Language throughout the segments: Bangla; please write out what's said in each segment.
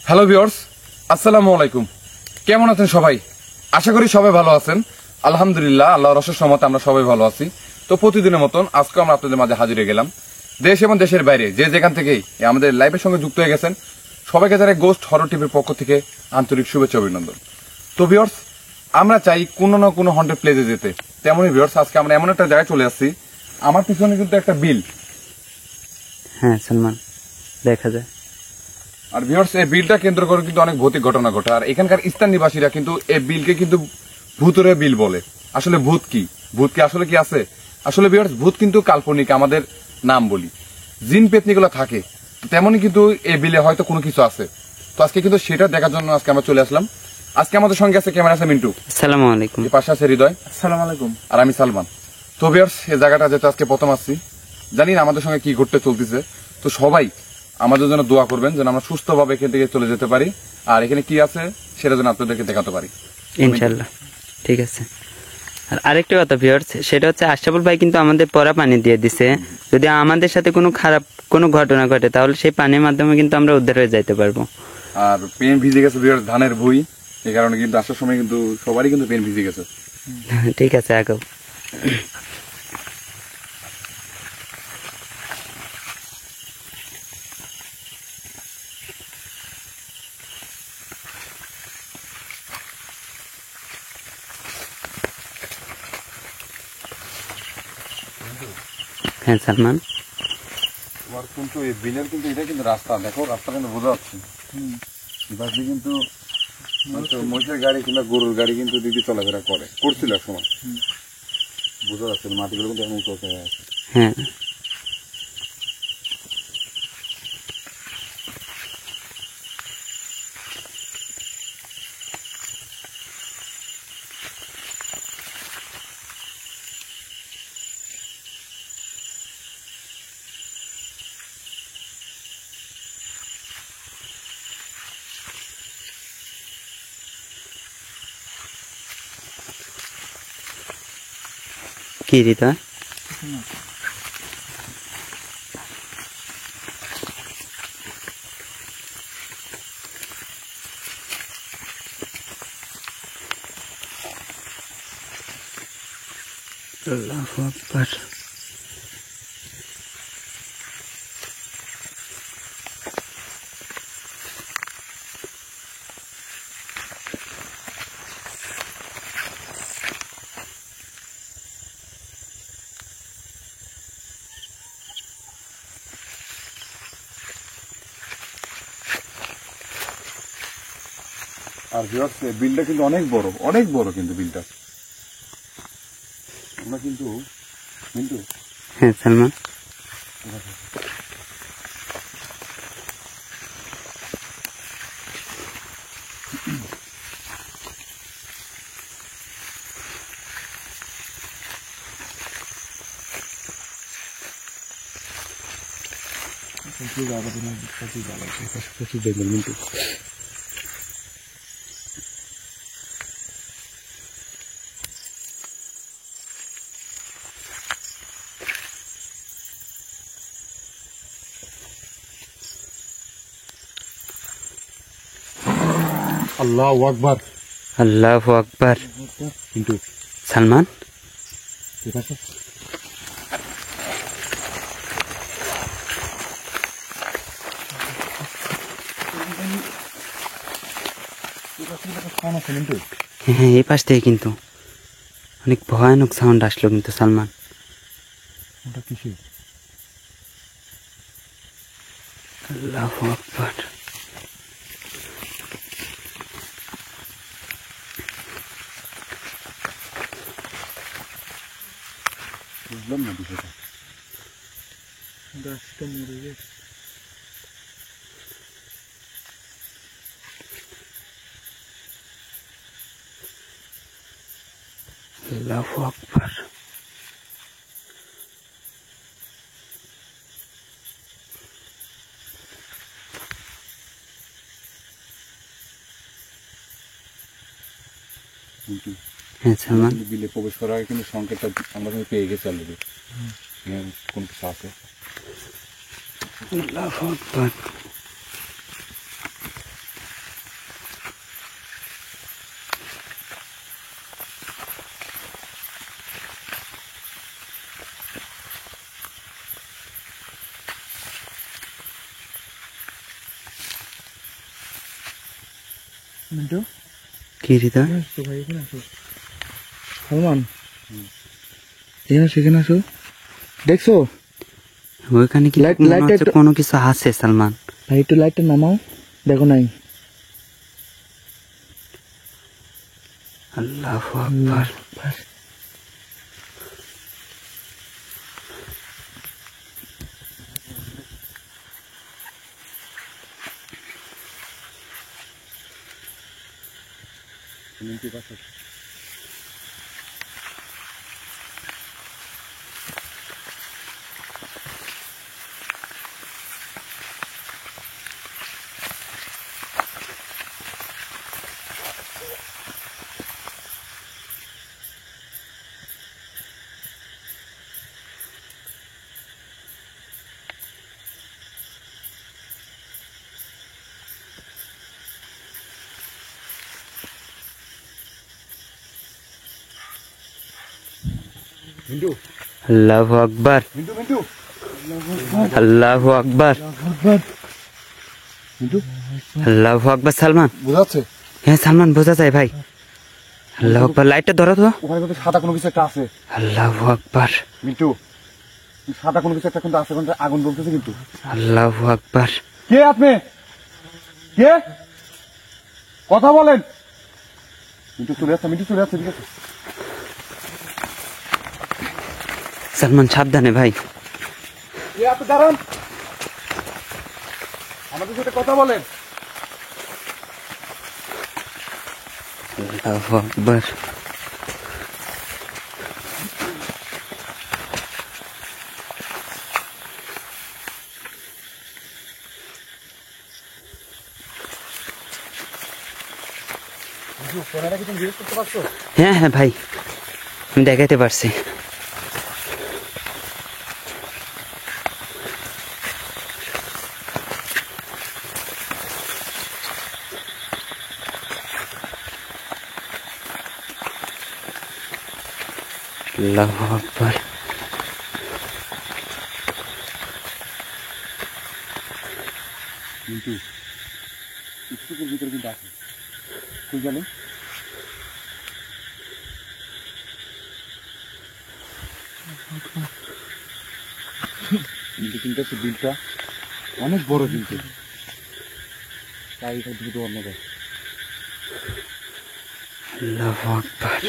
হ্যালো ভিউয়ার্স, আসসালামু আলাইকুম। কেমন আছেন সবাই? আশা করি সবাই ভালো আছেন। আলহামদুলিল্লাহ, আল্লাহর অশেষ রহমতে আমরা সবাই ভালো আছি। তো প্রতিদিনের মতন আজকে আমরা আপনাদের মাঝে হাজির হয়ে গেলাম। দেশ এবং দেশের বাইরে যে যেখান থেকেই আমাদের লাইভের সঙ্গে যুক্ত হয়ে গেছেন সবাইকে জানাই গোস্ট হরর টিভির পক্ষ থেকে আন্তরিক শুভেচ্ছা অভিনন্দন। তো ভিউয়ার্স, আমরা চাই কোনো না কোনো হন্টেড প্লেসে যেতে। তেমনই ভিউয়ার্স, আজকে আমরা এমন একটা জায়গায় চলে আসছি, আমার পিছনে কিন্তু একটা বিল। হ্যাঁ সালমান, দেখা যায়। আর ভিউয়ার্স, এই বিলটা কেন্দ্র করে কিন্তু অনেক ভৌতিক ঘটনা ঘটে। আর এখানকার স্থানীয় নিবাসীরা কিন্তু এই বিলকে কিন্তু ভূতের বিল বলে। আসলে ভূত কি, ভূত কি আসলে কি আছে? আসলে ভিউয়ার্স, ভূত কিন্তু কাল্পনিক, আমাদের নাম বলি। জিন পেতনিগুলো থাকে, তেমনই কিন্তু এই বিলে হয়তো কোনো কিছু আছে। তো আজকে কিন্তু সেটা দেখার জন্য আজকে আমরা চলে আসলাম। আজকে আমাদের সঙ্গে আছে ক্যামেরা আছে মিন্টু, আসসালামু আলাইকুম। এই পাশে আছে হৃদয়, আসসালামু আলাইকুম। আর আমি সালমান। তো ভিউয়ার্স, এই জায়গাটা যেটা আজকে প্রথম আসছি, জানি না আমাদের সঙ্গে কি ঘটতে চলতেছে। তো সবাই আমাদের জন্য দোয়া করবেন যেন আমরা সুস্থভাবে এখান থেকে চলে যেতে পারি, আর এখানে কি আছে সেটা যেন আপনাদেরকে দেখাতে পারি ইনশাআল্লাহ, ঠিক আছে। আর আরেকটা কথা ভিউয়ার্স, সেটা হচ্ছে আশরাফুল ভাই কিন্তু আমাদের পরা পানি দিয়ে দিছে। যদি আমাদের সাথে কোনো খারাপ কোনো ঘটনা ঘটে তাহলে সেই পানির মাধ্যমে কিন্তু আমরা উদ্ধার হয়ে যাইতে পারবো। আর পেন ভিজে গেছে ভিউয়ার্স, ধানের ভুঁই, এই কারণে কিন্তু আসার সময় কিন্তু সবারই কিন্তু পেন ভিজে গেছে। ঠিক আছে, আগাও। হ্যাঁ সালমান, তোমার কিন্তু এই বিলের কিন্তু এটা কিন্তু রাস্তা, দেখো রাস্তা কিন্তু বোঝা যাচ্ছে। বাসে কিন্তু মহিষের গাড়ি কিংবা গরুর গাড়ি কিন্তু দিদি চলাফেরা করছিল এক সময়। বোঝা যাচ্ছে মাটিগুলো কিন্তু এখন উঁচু হয়ে আছে। হ্যাঁ কি হৃদয়? আল্লাহু আকবার। আর ভিউয়ার্স, বিলটা কিন্তু অনেক বড়, অনেক বড় কিন্তু বিলটা। আমরা কিন্তু মিন্টু, হ্যাঁ সালমান, মিন্টু আল্লাহু আকবার, আল্লাহু আকবার। মিন্টু সালমান, ঠিক আছে? হ্যাঁ এই পাশ থেকে কিন্তু অনেক ভয়ানক সাউন্ড আসলো কিন্তু সালমান। ওটা কিসে? আল্লাহু আকবার। বুঝলাম না বিষয়টা। গাছটা মরে গেছে। আল্লাহু আকবার। হ্যাঁ সালমান, বিলে প্রবেশ করার আগে কিন্তু সংকেতটা আমরা কিন্তু পেয়ে গেছি অলরেডি। কোন কিছু আছে। আল্লাহু আকবার। মিন্টু কি হৃদয় আসো ভাই, এখানে আসো। সালমান, এখানে আসো, এখানে আসো। দেখছো ওইখানে কি লাইট- মনে লাইটটা হচ্ছে একটু- কোনো কিছু আছে সালমান। ভাই একটু লাইটটা নামাও, দেখো নাই। আল্লাহু আকবার। মিন্টু আল্লাহু আকবার, মিন্টু মিন্টু আল্লাহু আকবার, মিন্টু আল্লাহু আকবার। সালমান, বোঝাচ্ছে হ্যাঁ সালমান বোঝা যায় ভাই। আল্লাহু আকবার, লাইটটা ধরো তো। ওখানে কিন্তু সাদা কোনো কিছু একটা আছে। আল্লাহু আকবার, মিন্টু সাদা কোনো কিছু একটা কিন্তু আছে, কিন্তু আগুন জ্বলতেছে কিন্তু। আল্লাহু আকবার। কে আপনি? কে? কথা বলেন। মিন্টু চলে যাচ্ছে, মিন্টু চলে যাচ্ছে, ঠিক আছে। সালমান সাবধানে ভাই। কে আপনি? দাঁড়ান, আমাদের সাথে কথা বলেন। আল্লাহু আকবার। ক্যামেরা কি তুমি ইউজ করতে পারছো? হ্যাঁ হ্যাঁ ভাই, আমি দেখাতে পারছি। আল্লাহু আকবার। মিন্টু স্কুলের ভিতরে কিন্তু আছে, তুই জানি। মিন্টু কিন্তু হচ্ছে বিলটা অনেক বড়, কিন্তু তাই এটা দ্রুত অন্য যায়। আল্লাহু আকবার।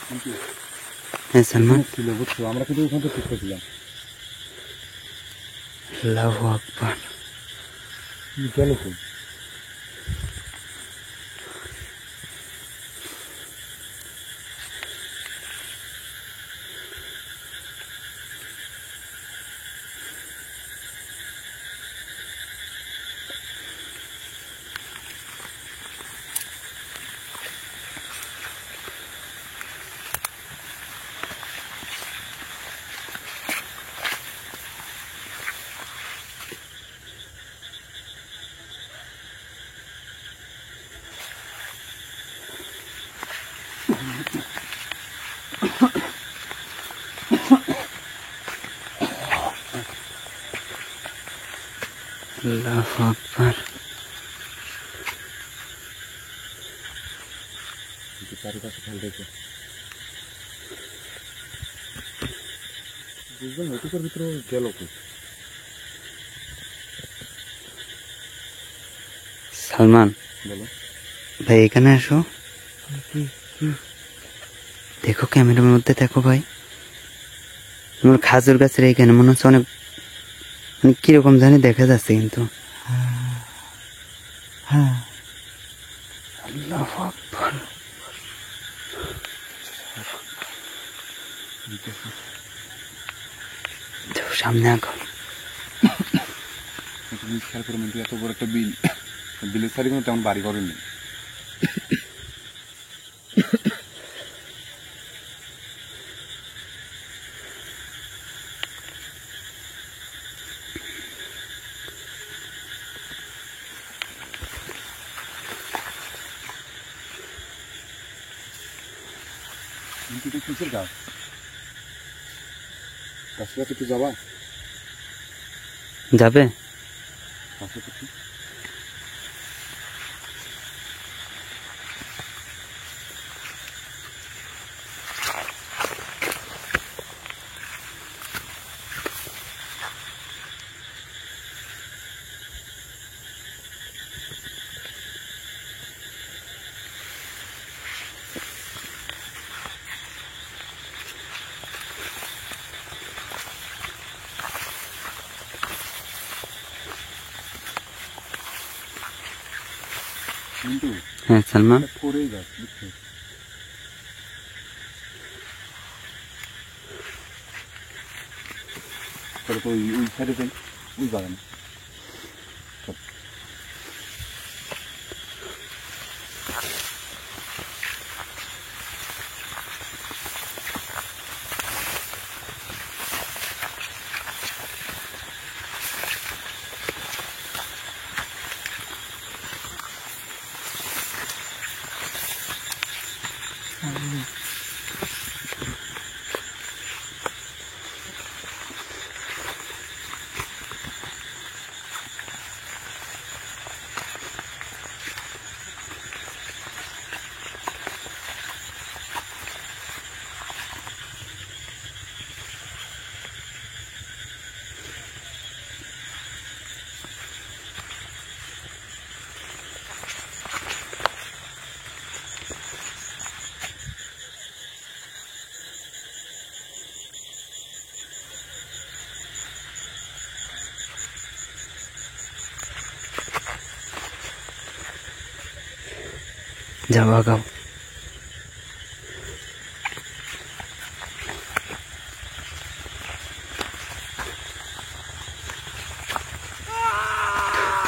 কিন্তু হ্যাঁ সালমান। ছিল বুঝছো, আমরা কিন্তু ওখান থেকে ঠিক ছিলাম। আল্লাহু আকবার। গেল তো আল্লাহু আকবার। চারিপাশে খেয়াল রেখে বুঝলাম এটুকুর ভিতরে গেল কি। সালমান বলো ভাই, এখানে আসো। দেখো ক্যামেরার মধ্যে দেখো ভাই, আমার খাজুর গাছের এইখানে মনে হচ্ছে অনেক, মানে কিরকম জানি দেখা যাচ্ছে কিন্তু। হ্যাঁ আল্লাহু আকবার। দেখো সামনে আগুন। তুমি খেয়াল করে মিন্টু, এত বড় একটা বিল, বিলের সারি কোনো তেমন বাড়ি করেনি। এটা কিসের গাছ? কাছে একটু যাবা? যাবে? কাছে একটু কিন্তু হ্যাঁ সালমান, পরেই গাছ বুঝছো? তাহলে তো ওই সাইডে যাই, ওই বাগানে। যাও আগাও।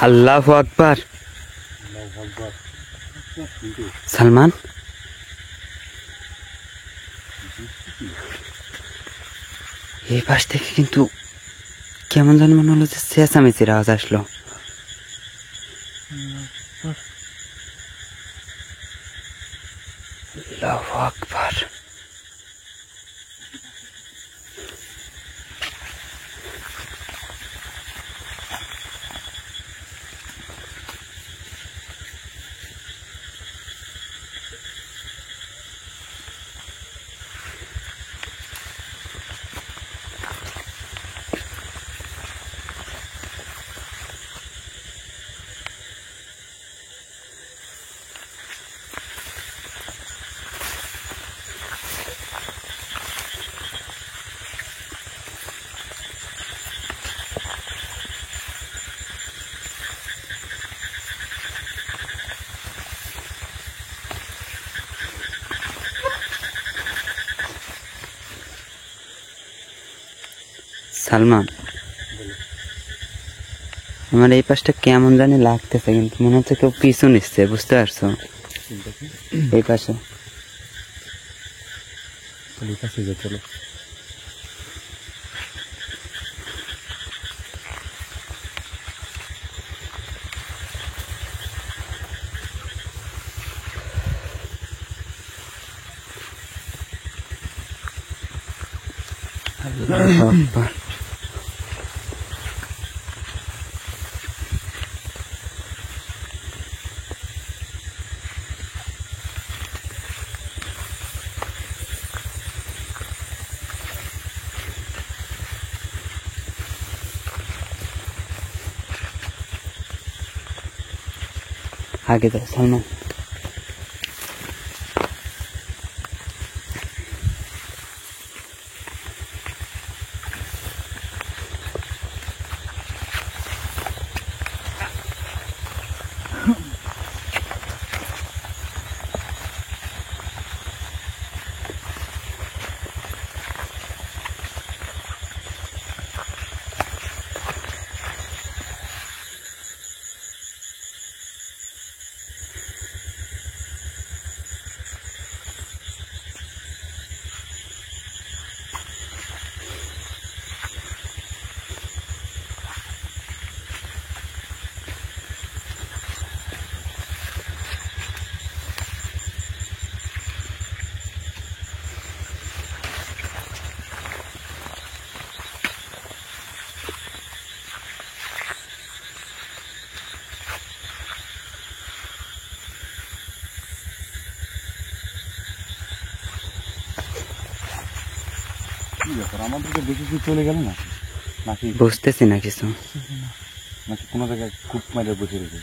আল্লাহু আকবার। সালমান, এই পাশ থেকে কিন্তু কেমন যেন মনে হলো যে চেঁচামেচির আওয়াজ আসলো। আল্লাহু আকবার। সালমান, আমার এই পাশটা কেমন জানি লাগতেছে, কিন্তু মনে হচ্ছে কেউ পিছু নিচ্ছে, বুঝতে পারছো? এই পাশে কাছে যে চলো। আল্লাহু আকবার। आगे जाओ सलमान। ব্যাপার আমাদেরকে দেখে কি চলে গেল না নাকি বুঝতেছি না কিছু। নাকি কোনো জায়গায় খুব মাইরে বসে রেখে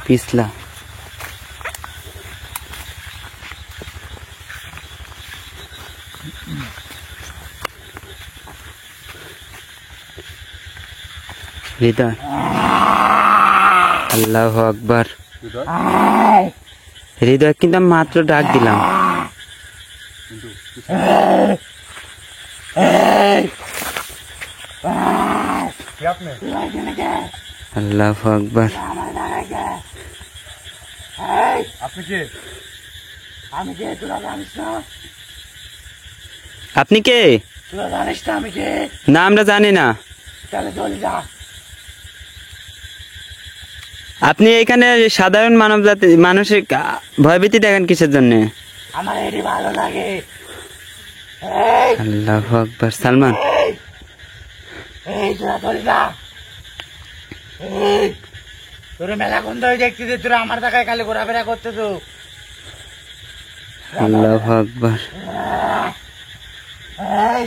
পিছলা হৃদয়, আল্লাহু আকবার। হৃদয় কিন্তু আমি মাত্র ডাক দিলাম। আল্লাহু আকবার। আপনি কে? আমি কে তোরা জানিস না? আপনি কে? তোরা জানিস না আমি কে? না, আমরা জানি না। তাহলে চলে যা। আপনি এখানে সাধারণ মানব জাতি মানুষের ভয়ভীতি দেখেন কিসের জন্য? আমার এটি ভালো লাগে। আল্লাহু আকবার। সালমান, এই তোরা চলে যা। এই তোরা মেলা কোন ধরে দেখছিস? তোরা আমার টাকায় খালি ঘোরাফেরা করতেছ। আল্লাহু আকবার। এই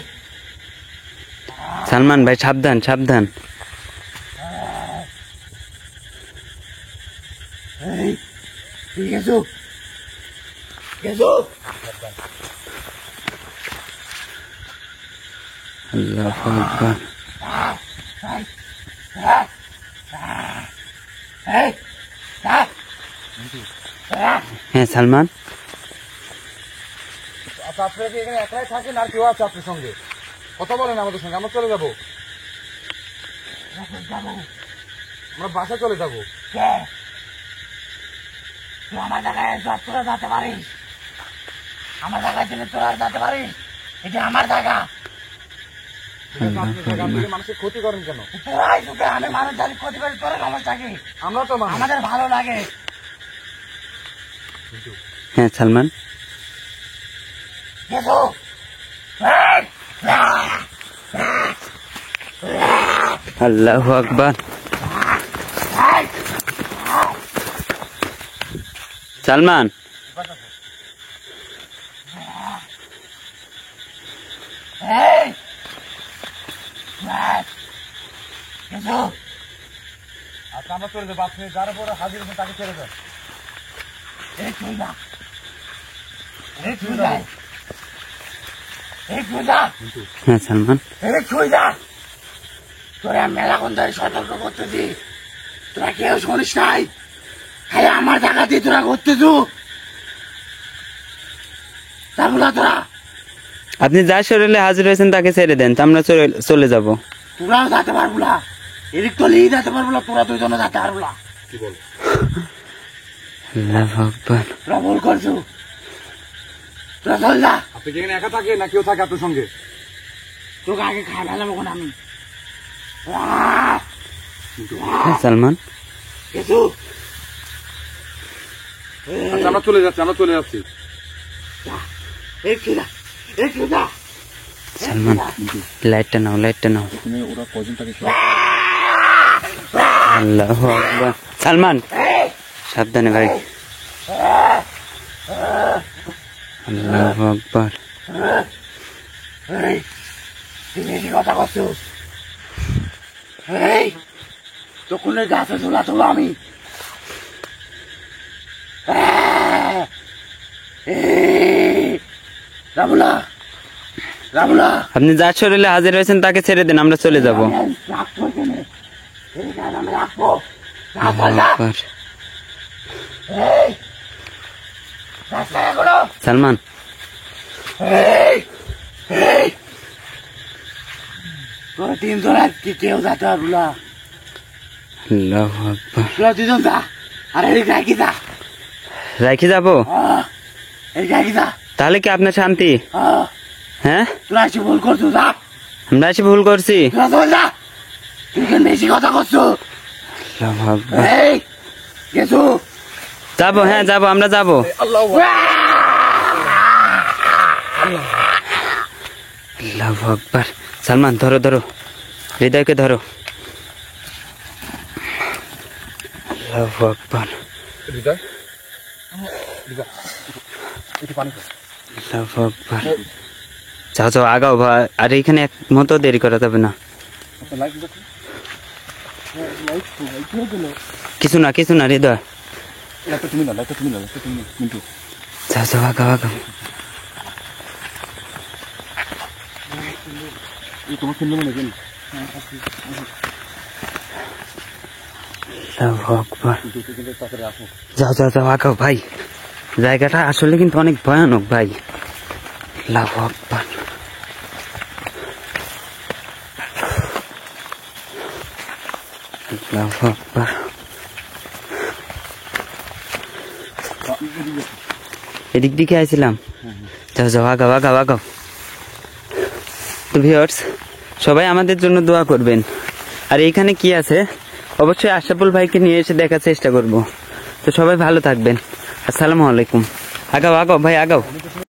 সালমান ভাই, সাবধান সাবধান। এই ঠিক আছে গেছো? আল্লাহু আকবার। এই হ্যাঁ সালমান, আচ্ছা আপনারা কি এখানে একলাই থাকেন আর কেউ আছে আপনার সঙ্গে? কথা বলেন আমাদের সঙ্গে, আমরা চলে যাবো। আমরা বাসা চলে যাবো। কে? তুই আমার জায়গায় তোরা যেতে পারিস? আমার জায়গায় ছেলে তোরা যেতে পারিস? এটা আমার জায়গা। আপনি মানুষের ক্ষতি করেন কেন? তোরাই তোকে আমি মানুষ জানি ক্ষতি করি, তোরা সমস্যা কি? আমরা তো মানুষ। আমাদের ভালো লাগে। হ্যাঁ সালমান। গেছো? আল্লাহু আকবার। সালমান, এই গেছো? আচ্ছা আমরা চলে যাবো। আপনি যার উপরে হাজির হয়েছেন তাকে ছেড়ে দেন। এই তুই যা। এই তুই যা। এই তুই যা। হ্যাঁ সালমান। এই তুই যা। তোরা মেলা কোন ধরে সতর্ক করতেছি, তোরা কেউ শুনিস নাই। খালি আমার টাকা দিয়ে তোরা করতেছু। তারপর তোরা আপনি যার শরীরে হাজির হয়েছেন তাকে ছেড়ে দেন, তা আমরা চলে যাব। তোরাও যেতে পারবো না, এদিক তো লিয়ে যেতে পারবো না, তোরা দুইজনে যেতে পারবো না। কি বল? আল্লাহু আকবার। তোরা ভুল করছো। তোরা চল যা। আপনি কি এখানে একা থাকে না কেউ থাকে আপনার সঙ্গে? তোকে আগে খাই ফেলাবো কোন আমি। হ্যাঁ সালমান। কিছু আচ্ছা আমরা চলে যাচ্ছি, আমরা চলে যাচ্ছি। একটু যা, একটু যা। সালমান, লাইটটা নাও, লাইটটা নাও। তুমি ওরা কজন থাকে? আল্লাহু আকবার। সালমান সাবধানে ভাই। আল্লাহু আকবার। এই তুমি বেশি কথা করছো। এই তখন ওই গাছে ঝোলা ছিল আমি। রামুলা, রামুলা, আপনি যার শরীরে হাজির হয়েছেন তাকে ছেড়ে দেন, আমরা চলে যাব। রাখবো এখানে। এই গাছ আমি রাখবো। আল্লাহু আকবার। এই রাস্তা এখনো। সালমান, এই এই তোরা তিনজন আর কি কেউ যেতে পারবো না। আল্লাহু আকবার। তোরা দুজন যা, আর এদিক রাখি যা। রাখি যাব? এই রাখি যা। তাহলে কি আপনার শান্তি? হ্যাঁ, তোরা এসে ভুল করছো, যা। আমরা এসে ভুল করছি। তোরা চল যা। তুই কেন বেশি কথা করছো? আল্লাহু আকবার। এই গেছো? যাবো, হ্যাঁ যাবো, আমরা যাবো। আল্লাহু আল্লাহু আকবার। সালমান ধরো ধরো, হৃদয়কে ধরো। আল্লাহু আকবার। হৃদয় হৃদয়, একটু পানি খাও। আল্লাহু আকবার। যাও যাও, আগাও ভাই, আর এখানে এক মতো দেরি করা যাবে না। আপনার লাইট দেখুন। কিছু না কিছু না হৃদয়, লাইটটা তুমি না, লাইটটা তুমি না, লাইটটা তুমি না, মিন্টু। যাও যাও, আগাও আগাও। এই তোমার সুন্দর মনে হয় আল্লাহু আকবার। তাড়াতাড়ি আসো। যাও যাও যাও, আগাও ভাই, জায়গাটা আসলে কিন্তু অনেক ভয়ানক ভাই। আল্লাহু আকবার। আল্লাহু আকবার। এদিক দিকে আইছিলাম। যাও যাও, আগাও আগাও আগাও। তো ভিউয়ার্স, সবাই আমাদের জন্য দোয়া করবেন। আর এইখানে কি আছে অবশ্যই আশরাফুল ভাইকে নিয়ে এসে দেখার চেষ্টা করব। তো সবাই ভালো থাকবেন। আসসালামু আলাইকুম। আগাও আগাও ভাই, আগাও।